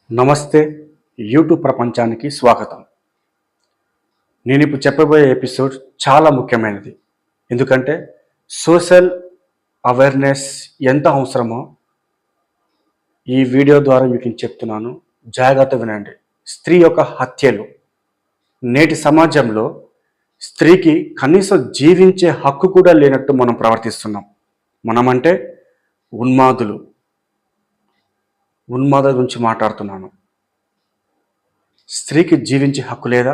నమస్తే. యూట్యూబ్ ప్రపంచానికి స్వాగతం. నేను ఇప్పుడు చెప్పబోయే ఎపిసోడ్ చాలా ముఖ్యమైనది. ఎందుకంటే సోషల్ అవేర్నెస్ ఎంత అవసరమో ఈ వీడియో ద్వారా మీకు చెప్తున్నాను. జాగ్రత్త వినండి. స్త్రీ యొక్క హత్యలు. నేటి సమాజంలో స్త్రీకి కనీసం జీవించే హక్కు కూడా లేనట్టు మనం ప్రవర్తిస్తున్నాం. మనమంటే ఉన్మాదుల గురించి మాట్లాడుతున్నాను. స్త్రీకి జీవించే హక్కు లేదా?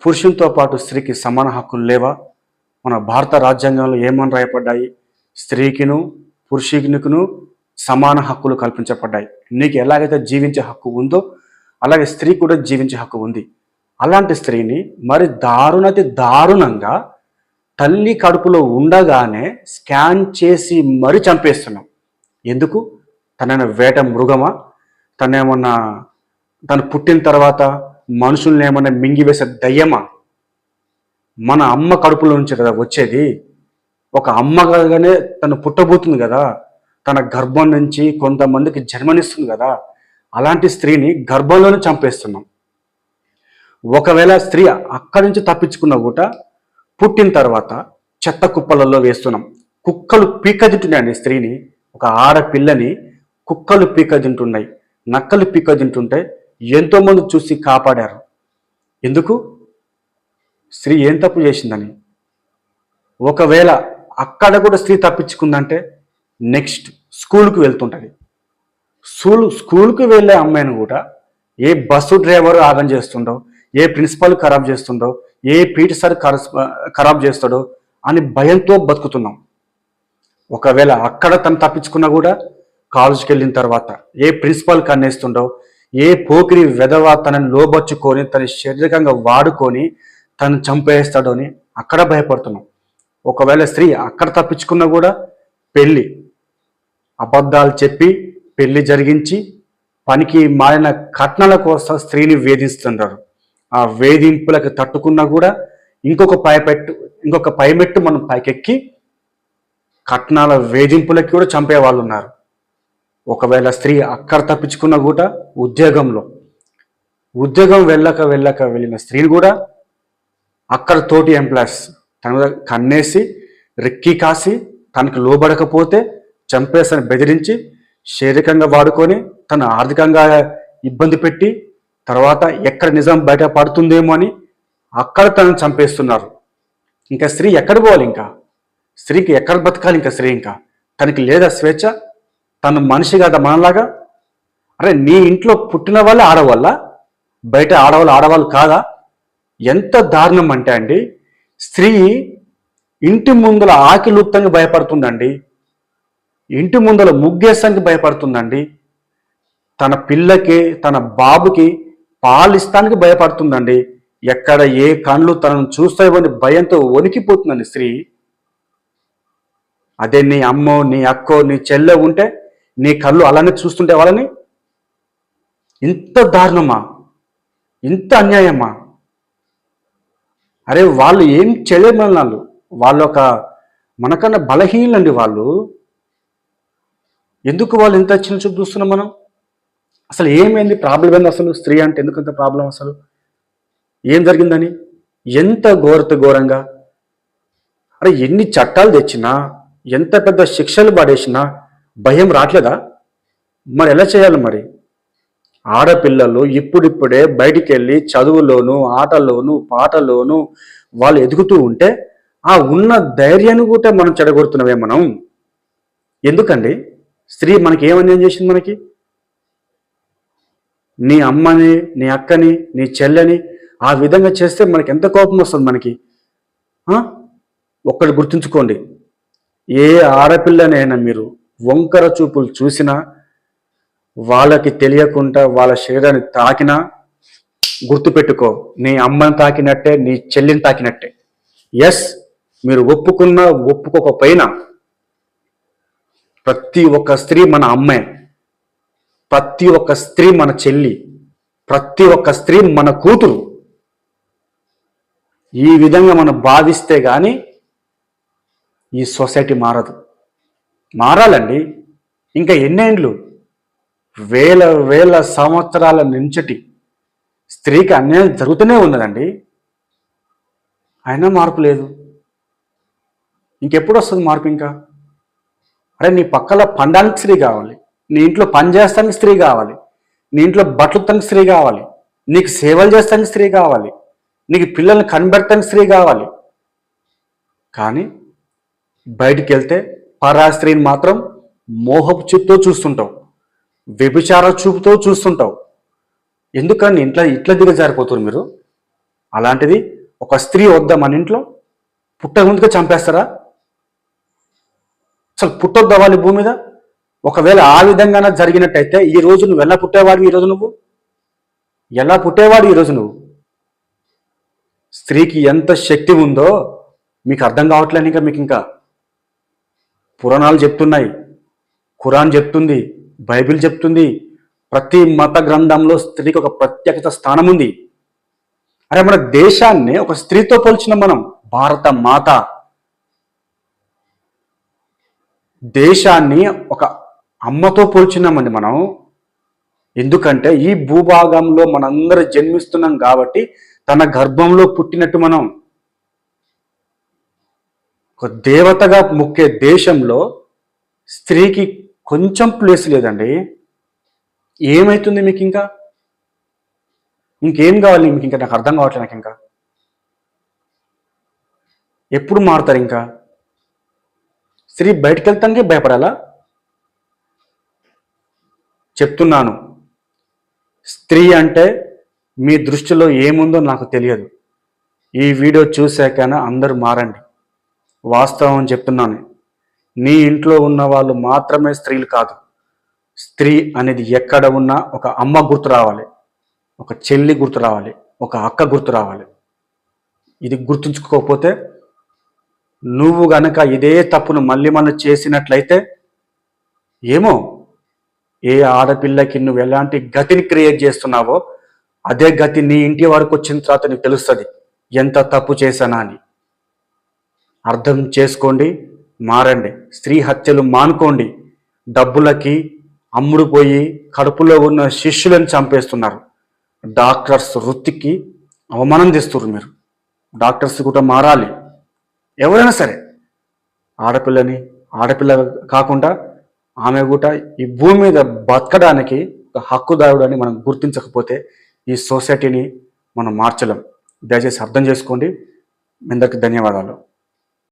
పురుషునితో పాటు స్త్రీకి సమాన హక్కులు లేవా? మన భారత రాజ్యాంగంలో ఏమని రాయపడ్డాయి? స్త్రీకిను పురుషునికిను సమాన హక్కులు కల్పించబడ్డాయి. నీకు ఎలాగైతే జీవించే హక్కు ఉందో అలాగే స్త్రీ కూడా జీవించే హక్కు ఉంది. అలాంటి స్త్రీని మరి దారుణంగా తల్లి కడుపులో ఉండగానే స్కాన్ చేసి మరి చంపేస్తున్నాం. ఎందుకు? తనైనా వేట మృగమా? తను పుట్టిన తర్వాత మనుషుల్ని ఏమన్నా మింగివేసే దయ్యమా? మన అమ్మ కడుపులో నుంచి కదా వచ్చేది. ఒక అమ్మగానే తను పుట్టబోతుంది కదా, తన గర్భం నుంచి కొంతమందికి జన్మనిస్తుంది కదా. అలాంటి స్త్రీని గర్భంలోనే చంపేస్తున్నాం. ఒకవేళ స్త్రీ అక్కడి నుంచి తప్పించుకున్న కూడా పుట్టిన తర్వాత చెత్త కుప్పలలో వేస్తున్నాం. కుక్కలు పీక తింటున్నాయండి స్త్రీని. ఒక ఆడపిల్లని కుక్కలు పీక తింటున్నాయి, నక్కలు పీక తింటుంటే ఎంతోమంది చూసి కాపాడారు. ఎందుకు? స్త్రీ ఏం తప్పు చేసిందని. ఒకవేళ అక్కడ కూడా స్త్రీ తప్పించుకుందంటే నెక్స్ట్ స్కూల్కి వెళ్తుంటుంది. స్కూల్కి వెళ్ళే అమ్మాయిని కూడా ఏ బస్సు డ్రైవర్ ఆగం చేస్తుండో, ఏ ప్రిన్సిపల్ ఖరాబ్ చేస్తుండో, ఏ పీటీ సార్ ఖరాబ్ చేస్తాడో అని భయంతో బతుకుతున్నాం. ఒకవేళ అక్కడ తను తప్పించుకున్నా కూడా కాలేజీకి వెళ్ళిన తర్వాత ఏ ప్రిన్సిపల్ కన్నేస్తుండో, ఏ పోకిరి వెధవ తనని లోబర్చుకొని తన శారీరకంగా వాడుకొని తను చంపేస్తాడో అని అక్కడ భయపడుతున్నాం. ఒకవేళ స్త్రీ అక్కడ తప్పించుకున్నా కూడా అబద్ధాలు చెప్పి పెళ్లి జరిగించి పనికి మారిన కట్నాల కోసం స్త్రీని వేధిస్తుంటారు. ఆ వేధింపులకు తట్టుకున్నా కూడా ఇంకొక పైమెట్టు మనం పైకెక్కి కట్నాల వేధింపులకి కూడా చంపే వాళ్ళు ఉన్నారు. ఒకవేళ స్త్రీ అక్కడ తప్పించుకున్నా కూడా ఉద్యోగం వెళ్ళక వెళ్ళిన స్త్రీని కూడా అక్కడ తోటి ఎంప్లాయీస్ తన మీద కన్నేసి రెక్కి కాసి తనకు లోబడకపోతే చంపేసని బెదిరించి శారీరకంగా వాడుకొని తను ఆర్థికంగా ఇబ్బంది పెట్టి తర్వాత ఎక్కడ నిజం బయట పడుతుందేమో అని అక్కడ తనను చంపేస్తున్నారు. ఇంకా స్త్రీ ఎక్కడ పోవాలి? ఇంకా స్త్రీకి ఎక్కడ బతకాలి? ఇంకా స్త్రీ ఇంకా తనకి లేదా స్వేచ్ఛ? తను మనిషి కదా మనలాగా? అరే, నీ ఇంట్లో పుట్టిన వాళ్ళే ఆడవాళ్ళ, బయట ఆడవాళ్ళు కాదా? ఎంత దారుణం అంటే అండి, స్త్రీ ఇంటి ముందల ఆకిలుప్తంగా భయపడుతుందండి, ఇంటి ముందల ముగ్గేసానికి భయపడుతుందండి, తన పిల్లకి తన బాబుకి పాలిస్తానికి భయపడుతుందండి. ఎక్కడ ఏ కళ్ళు తనను చూస్తాయని భయంతో వణికిపోతుందండి స్త్రీ. అదే నీ అమ్మో, నీ అక్కో, నీ చెల్లె ఉంటే నీ కళ్ళు అలానే చూస్తుంటే వాళ్ళని ఇంత దారుణమా? ఇంత అన్యాయమా? అరే, వాళ్ళు ఏం చేయలేమన్నారు. వాళ్ళు మనకన్నా బలహీనండి వాళ్ళు. ఎందుకు వాళ్ళు ఇంత చిన్న చూపు చూస్తున్నాం మనం? అసలు ఏమైంది? ప్రాబ్లం ఏంది అసలు? స్త్రీ అంటే ఎందుకంత ప్రాబ్లం? అసలు ఏం జరిగిందని? ఎంత ఘోరంగా? అరే, ఎన్ని చట్టాలు తెచ్చినా, ఎంత పెద్ద శిక్షలు పడేసినా భయం రావట్లేదా? మరి ఎలా చేయాలి? మరి ఆడపిల్లలు ఇప్పుడిప్పుడే బయటికి వెళ్ళి చదువులోను ఆటల్లోను పాటల్లోను వాళ్ళు ఎదుగుతూ ఉంటే ఆ ఉన్న ధైర్యాన్ని కూడా మనం చెడగొడుతున్నామే మనం. ఎందుకండి? స్త్రీ మనకి ఏమన్యాయం చేసింది? మనకి నీ అమ్మని, నీ అక్కని, నీ చెల్లెని ఆ విధంగా చేస్తే మనకి ఎంత కోపం వస్తుంది మనకి. ఒక్కటి గుర్తుంచుకోండి, ఏ ఆడపిల్లనైనా మీరు వంకర చూపులు చూసినా, వాళ్ళకి తెలియకుండా వాళ్ళ శరీరాన్ని తాకినా గుర్తుపెట్టుకో, నీ అమ్మని తాకినట్టే, నీ చెల్లిని తాకినట్టే. ఎస్, మీరు ఒప్పుకున్నా ఒప్పుకోకపోయినా ప్రతి ఒక్క స్త్రీ మన అమ్మాయి, ప్రతి ఒక్క స్త్రీ మన చెల్లి, ప్రతి ఒక్క స్త్రీ మన కూతురు. ఈ విధంగా మనం భావిస్తే కానీ ఈ సొసైటీ మారదు. మారాలండి. ఇంకా ఎన్నేండ్లు? వేల వేల సంవత్సరాల నుంచటి స్త్రీకి అన్యాయం జరుగుతూనే ఉన్నదండి. అయినా మార్పు లేదు. ఇంకెప్పుడు వస్తుంది మార్పు? ఇంకా అరే, నీ పక్కల పండడానికి స్త్రీ కావాలి, నీ ఇంట్లో పని చేస్తానికి స్త్రీ కావాలి, నీ ఇంట్లో బట్టలు ఉతకడానికి స్త్రీ కావాలి, నీకు సేవలు చేస్తానికి స్త్రీ కావాలి, నీకు పిల్లల్ని కనిపెడతానికి స్త్రీ కావాలి. కానీ బయటికి వెళ్తే పరా స్త్రీని మాత్రం మోహపు చూపుతో చూస్తుంటావు, వ్యభిచార చూపుతో చూస్తుంటావు. ఎందుకని ఇట్లా దిగజారిపోతున్నారు మీరు? అలాంటిది ఒక స్త్రీ వద్దా మన ఇంట్లో? పుట్టక ముందుగా చంపేస్తారా? అసలు పుట్టొద్దా వాళ్ళ భూమి మీద? ఒకవేళ ఆ విధంగానే జరిగినట్టయితే ఈ రోజు నువ్వు ఎలా పుట్టేవాడివి? ఈరోజు నువ్వు ఎలా పుట్టేవాడు? ఈరోజు నువ్వు స్త్రీకి ఎంత శక్తి ఉందో మీకు అర్థం కావట్లేదు. ఇంకా పురాణాలు చెప్తున్నాయి, ఖురాన్ చెప్తుంది, బైబిల్ చెప్తుంది, ప్రతి మత గ్రంథంలో స్త్రీకి ఒక ప్రత్యేకత స్థానం ఉంది. అరే, మన దేశాన్ని ఒక స్త్రీతో పోల్చిన మనం, భారత మాత దేశాన్ని ఒక అమ్మతో పోల్చినామండి మనం. ఎందుకంటే ఈ భూభాగంలో మనందరూ జన్మిస్తున్నాం కాబట్టి తన గర్భంలో పుట్టినట్టు మనం ఒక దేవతగా మొక్కే దేశంలో స్త్రీకి కొంచెం ప్లేస్ లేదండి. ఏమైతుంది మీకు? ఇంకేం కావాలి మీకు? నాకు అర్థం కావట్లేదు. నాకు ఎప్పుడు మారుతారు? స్త్రీ బయటకు వెళ్తానికి భయపడాలా? చెప్తున్నాను, స్త్రీ అంటే మీ దృష్టిలో ఏముందో నాకు తెలియదు. ఈ వీడియో చూశాకైనా అందరూ మారండి. వాస్తవం చెప్తున్నాను. నీ ఇంట్లో ఉన్న వాళ్ళు మాత్రమే స్త్రీలు కాదు. స్త్రీ అనేది ఎక్కడ ఉన్నా ఒక అమ్మ గుర్తు రావాలి, ఒక చెల్లి గుర్తు రావాలి, ఒక అక్క గుర్తు రావాలి. ఇది గుర్తుంచుకోకపోతే నువ్వు గనక ఇదే తప్పును మళ్ళీ చేసినట్లయితే ఏమో, ఏ ఆడపిల్లకి నువ్వు ఎలాంటి గతిని క్రియేట్ చేస్తున్నావో అదే గతి నీ ఇంటి వరకు వచ్చిన తర్వాత నీకు తెలుస్తుంది ఎంత తప్పు చేశానా అని. అర్థం చేసుకోండి, మారండి. స్త్రీ హత్యలు మానుకోండి. డబ్బులకి అమ్ముడు పోయి కడుపులో ఉన్న శిష్యులను చంపేస్తున్నారు. డాక్టర్స్ వృత్తికి అవమానం తెస్తున్నారు మీరు. డాక్టర్స్ కూడా మారాలి. ఎవరైనా సరే ఆడపిల్ల కాకుండా ఆమె కూడా ఈ భూమి మీద బతకడానికి ఒక హక్కుదారుడు అని మనం గుర్తించకపోతే ఈ సొసైటీని మనం మార్చలేం. దయచేసి అర్థం చేసుకోండి. మీ అందరికీ ధన్యవాదాలు.